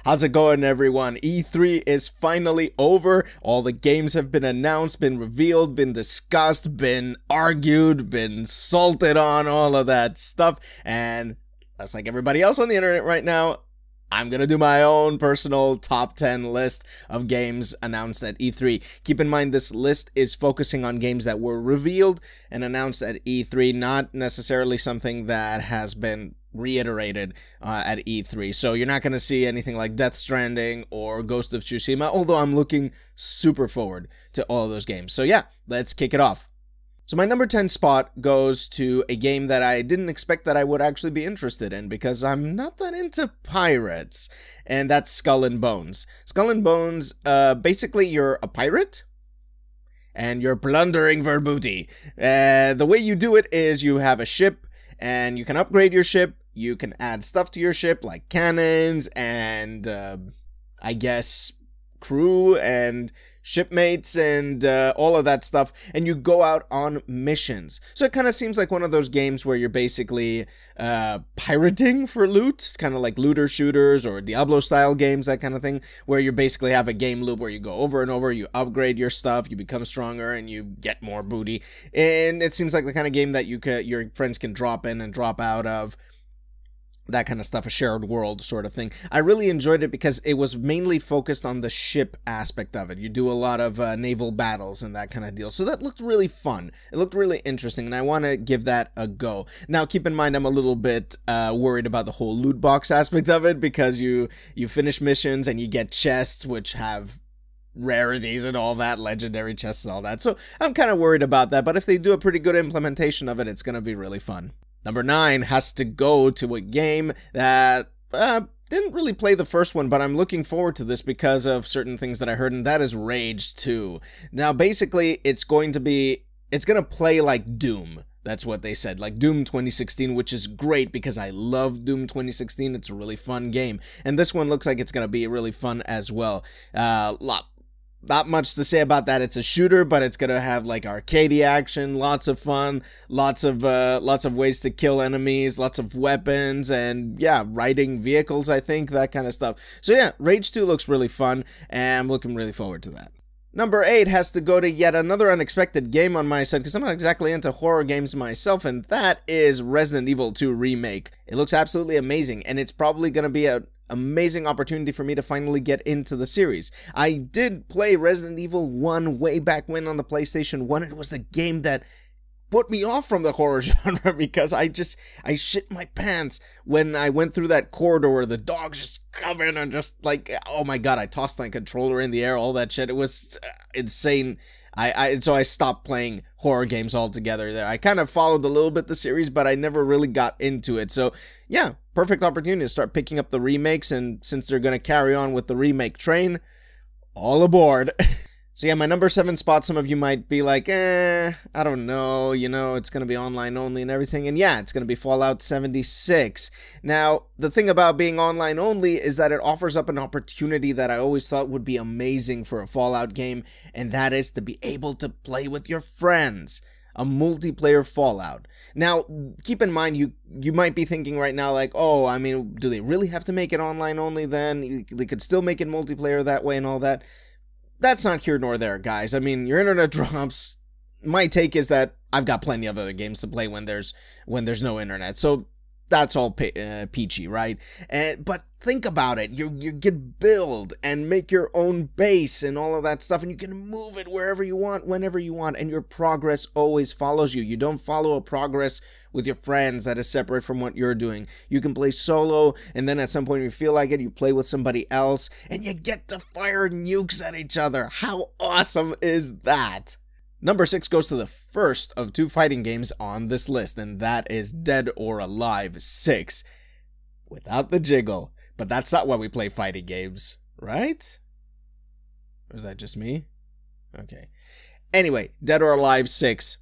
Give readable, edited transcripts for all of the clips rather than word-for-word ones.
How's it going, everyone? E3 is finally over. All the games have been announced, been revealed, been discussed, been argued, been salted on, all of that stuff. And just like everybody else on the internet right now, I'm going to do my own personal top 10 list of games announced at E3. Keep in mind, this list is focusing on games that were revealed and announced at E3, not necessarily something that has been reiterated at E3. So you're not going to see anything like Death Stranding or Ghost of Tsushima, although I'm looking super forward to all of those games. So yeah, let's kick it off. So my number 10 spot goes to a game that I didn't expect that I would actually be interested in because I'm not that into pirates, and that's Skull and Bones. Skull and Bones, basically you're a pirate, and you're plundering for booty. The way you do it is you have a ship, and you can upgrade your ship, you can add stuff to your ship, like cannons, and, I guess, crew, and shipmates, and all of that stuff, and you go out on missions. So it kind of seems like one of those games where you're basically pirating for loot. It's kind of like looter shooters or Diablo style games, that kind of thing, where you basically have a game loop where you go over and over, you upgrade your stuff, you become stronger, and you get more booty. And it seems like the kind of game that your friends can drop in and drop out of, that kind of stuff, a shared world sort of thing. I really enjoyed it because it was mainly focused on the ship aspect of it. You do a lot of naval battles and that kind of deal. So that looked really fun. It looked really interesting, and I want to give that a go. Now, keep in mind, I'm a little bit worried about the whole loot box aspect of it because you finish missions and you get chests which have rarities and all that, legendary chests and all that. So I'm kind of worried about that, but if they do a pretty good implementation of it, it's going to be really fun. Number 9 has to go to a game that didn't really play the first one, but I'm looking forward to this because of certain things that I heard, and that is Rage 2. Now, basically, it's going to play like Doom. That's what they said, like Doom 2016, which is great because I love Doom 2016. It's a really fun game, and this one looks like it's going to be really fun as well. Not much to say about that. It's a shooter, but it's gonna have like arcadey action, lots of fun, lots of ways to kill enemies, lots of weapons, and yeah, riding vehicles, I think, that kind of stuff. So yeah, Rage 2 looks really fun, and I'm looking really forward to that. Number 8 has to go to yet another unexpected game on my side because I'm not exactly into horror games myself, and that is Resident Evil 2 Remake. It looks absolutely amazing, and it's probably gonna be an amazing opportunity for me to finally get into the series. I did play Resident Evil 1 way back when on the PlayStation 1. It was the game that put me off from the horror genre because I shit my pants when I went through that corridor where the dogs just come in and just like, oh my god, I tossed my controller in the air, all that shit. It was insane. So I stopped playing horror games altogether there. I kind of followed a little bit the series, but I never really got into it. So yeah, perfect opportunity to start picking up the remakes, and since they're going to carry on with the remake train, all aboard. So yeah, my number 7 spot, some of you might be like, I don't know, it's going to be online only and everything. And yeah, it's going to be Fallout 76. Now, the thing about being online only is that it offers up an opportunity that I always thought would be amazing for a Fallout game, and that is to be able to play with your friends. A multiplayer Fallout. Now, keep in mind, you might be thinking right now, like, oh, I mean, do they really have to make it online only then? They could still make it multiplayer that way and all that. That's not here nor there, guys. I mean, your internet drops. My take is that I've got plenty of other games to play when there's no internet. So that's all peachy, right? But think about it. You can build and make your own base and all of that stuff, and you can move it wherever you want, whenever you want, and your progress always follows you. You don't follow a progress with your friends that is separate from what you're doing. You can play solo, and then at some point, if you feel like it, you play with somebody else, and you get to fire nukes at each other. How awesome is that? Number 6 goes to the first of 2 fighting games on this list, and that is Dead or Alive 6. Without the jiggle. But that's not why we play fighting games, right? Or is that just me? Okay. Anyway, Dead or Alive 6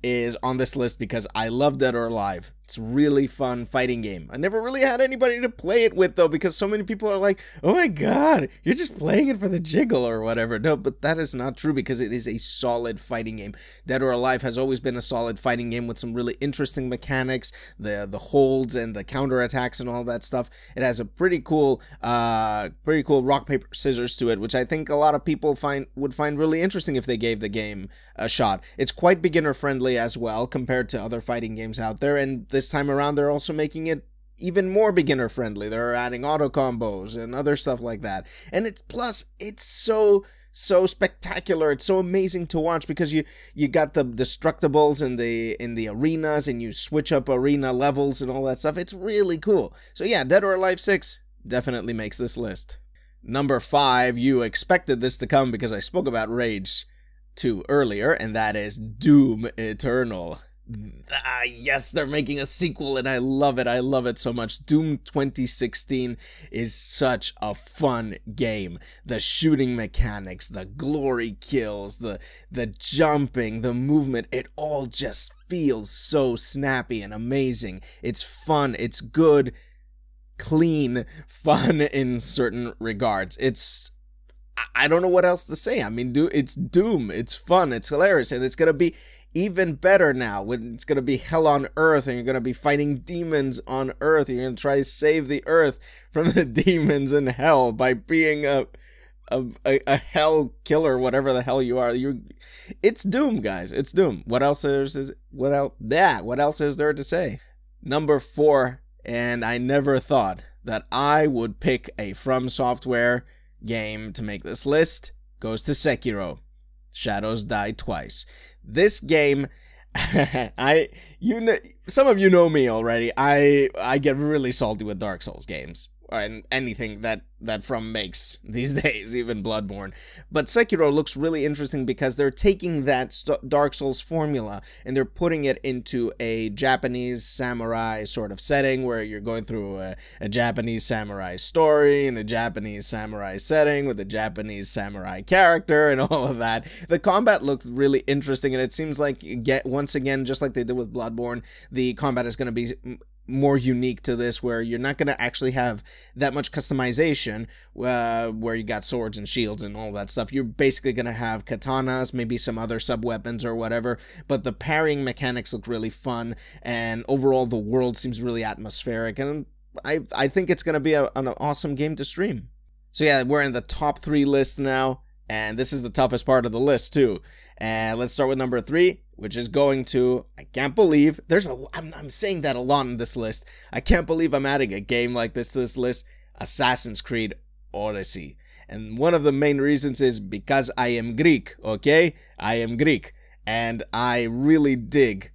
is on this list because I love Dead or Alive. It's a really fun fighting game. I never really had anybody to play it with, though, because so many people are like, oh my god, you're just playing it for the jiggle or whatever. No, but that is not true, because it is a solid fighting game. Dead or Alive has always been a solid fighting game with some really interesting mechanics, the holds and the counterattacks and all that stuff. It has a pretty cool rock, paper, scissors to it, which I think a lot of people would find really interesting if they gave the game a shot. It's quite beginner friendly as well compared to other fighting games out there, and this time around they're also making it even more beginner friendly. They're adding auto combos and other stuff like that, and it's so spectacular. It's so amazing to watch, because you got the destructibles in the arenas, and you switch up arena levels and all that stuff. It's really cool. So yeah, Dead or Alive 6 definitely makes this list. Number 5, you expected this to come because I spoke about Rage 2 earlier, and that is Doom Eternal. Yes, they're making a sequel, and I love it. I love it so much. Doom 2016 is such a fun game. The shooting mechanics, the glory kills, the jumping, the movement, it all just feels so snappy and amazing. It's fun, it's good, clean fun in certain regards. I don't know what else to say. I mean, it's Doom. It's fun. It's hilarious. And it's going to be even better now. When it's going to be hell on Earth, and you're going to be fighting demons on Earth. You're going to try to save the Earth from the demons in hell by being a hell killer, whatever the hell you are. It's Doom, guys. It's Doom. What else is there to say? Number 4, and I never thought that I would pick a From Software game to make this list, goes to Sekiro. Shadows Die Twice. This game, some of you know me already. I get really salty with Dark Souls games, and anything that From makes these days, even Bloodborne. But Sekiro looks really interesting because they're taking that Dark Souls formula and they're putting it into a Japanese samurai sort of setting, where you're going through a Japanese samurai story in a Japanese samurai setting with a Japanese samurai character and all of that. The combat looked really interesting, and it seems like, once again, just like they did with Bloodborne, the combat is going to be more unique to this, where you're not going to actually have that much customization, where you got swords and shields and all that stuff. You're basically going to have katanas, maybe some other sub-weapons or whatever, but the parrying mechanics look really fun, and overall the world seems really atmospheric, and I think it's going to be an awesome game to stream. So yeah, we're in the top 3 list now, and this is the toughest part of the list too. And let's start with number 3, which is going to, I can't believe, I'm saying that a lot in this list. I can't believe I'm adding a game like this to this list, Assassin's Creed Odyssey. And one of the main reasons is because I am Greek, okay? I am Greek, and I really dig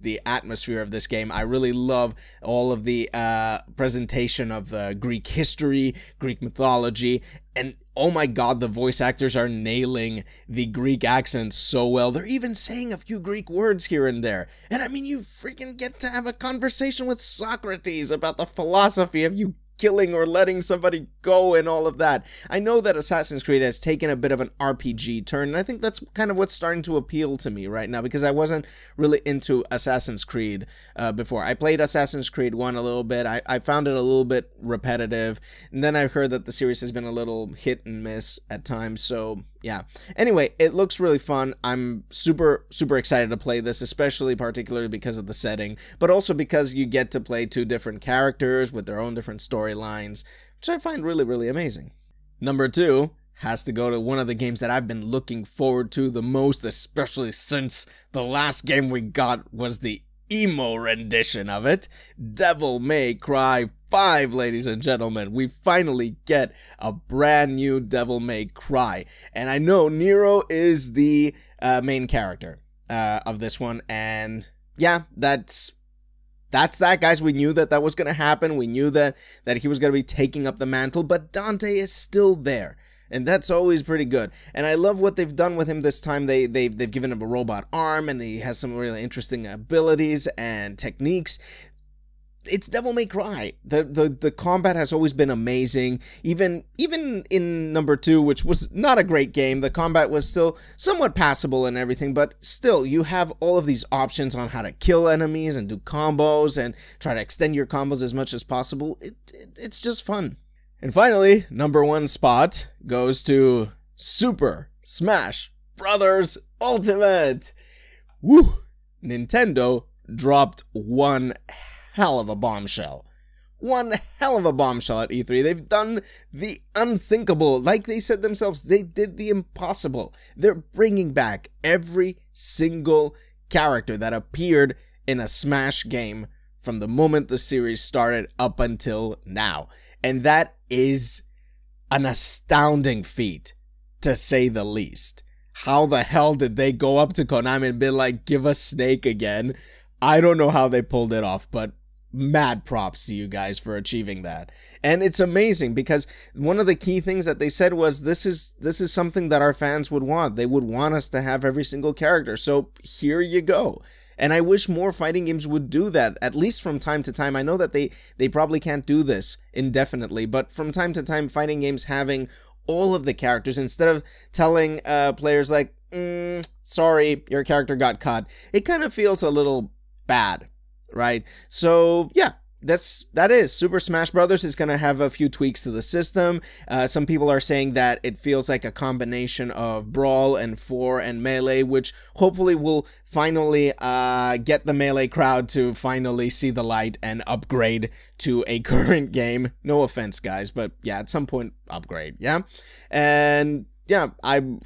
the atmosphere of this game. I really love all of the presentation of Greek history, Greek mythology, and oh my god, the voice actors are nailing the Greek accents so well. They're even saying a few Greek words here and there. And I mean, you freaking get to have a conversation with Socrates about the philosophy of you killing or letting somebody go and all of that. I know that Assassin's Creed has taken a bit of an RPG turn, and I think that's kind of what's starting to appeal to me right now, because I wasn't really into Assassin's Creed before. I played Assassin's Creed 1 a little bit. I found it a little bit repetitive, and then I heard that the series has been a little hit and miss at times, so yeah. Anyway, it looks really fun. I'm super excited to play this, particularly because of the setting, but also because you get to play 2 different characters with their own different storylines, which I find really amazing. Number 2 has to go to one of the games that I've been looking forward to the most, especially since the last game we got was the emo rendition of it, Devil May Cry 5, ladies and gentlemen. We finally get a brand new Devil May Cry, and I know Nero is the main character of this one, and yeah, that's that, guys. We knew that was gonna happen. We knew that he was gonna be taking up the mantle, but Dante is still there, and that's always pretty good. And I love what they've done with him this time. They've given him a robot arm, and he has some really interesting abilities and techniques. it's Devil May Cry. The combat has always been amazing. Even in number 2, which was not a great game, the combat was still somewhat passable and everything, but still, you have all of these options on how to kill enemies and do combos and try to extend your combos as much as possible. It's just fun. And finally, number 1 spot goes to Super Smash Brothers Ultimate. Woo! Nintendo dropped one hell of a bombshell. One hell of a bombshell at E3. They've done the unthinkable. Like they said themselves, they did the impossible. They're bringing back every single character that appeared in a Smash game from the moment the series started up until now. And that is an astounding feat, to say the least. How the hell did they go up to Konami and be like, give us Snake again? I don't know how they pulled it off, but mad props to you guys for achieving that. And it's amazing because one of the key things that they said was this is something that our fans would want. They would want us to have every single character. So here you go. And I wish more fighting games would do that, at least from time to time. I know that they probably can't do this indefinitely, but from time to time, fighting games having all of the characters instead of telling players like, sorry, your character got cut. It kind of feels a little bad, right? So yeah, that is Super Smash Brothers is gonna have a few tweaks to the system. Some people are saying that it feels like a combination of Brawl and 4 and Melee, which hopefully will finally get the Melee crowd to finally see the light and upgrade to a current game. No offense, guys, but yeah, at some point upgrade, yeah. And yeah, I'm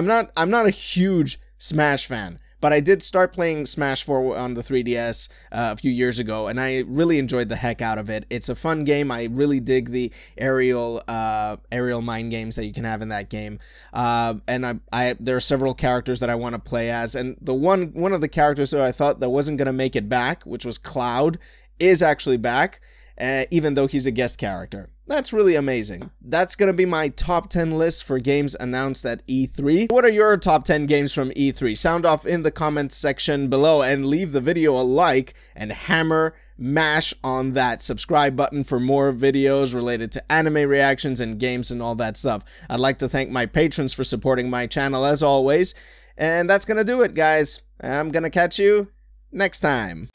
not a huge Smash fan, but I did start playing Smash 4 on the 3DS a few years ago, and I really enjoyed the heck out of it. It's a fun game. I really dig the aerial mind games that you can have in that game. And there are several characters that I want to play as, and the one of the characters that I thought that wasn't gonna make it back, which was Cloud, is actually back, even though he's a guest character. That's really amazing. That's gonna be my top 10 list for games announced at E3. What are your top 10 games from E3? Sound off in the comments section below and leave the video a like and mash on that subscribe button for more videos related to anime reactions and games and all that stuff. I'd like to thank my patrons for supporting my channel as always. And that's gonna do it, guys. I'm gonna catch you next time.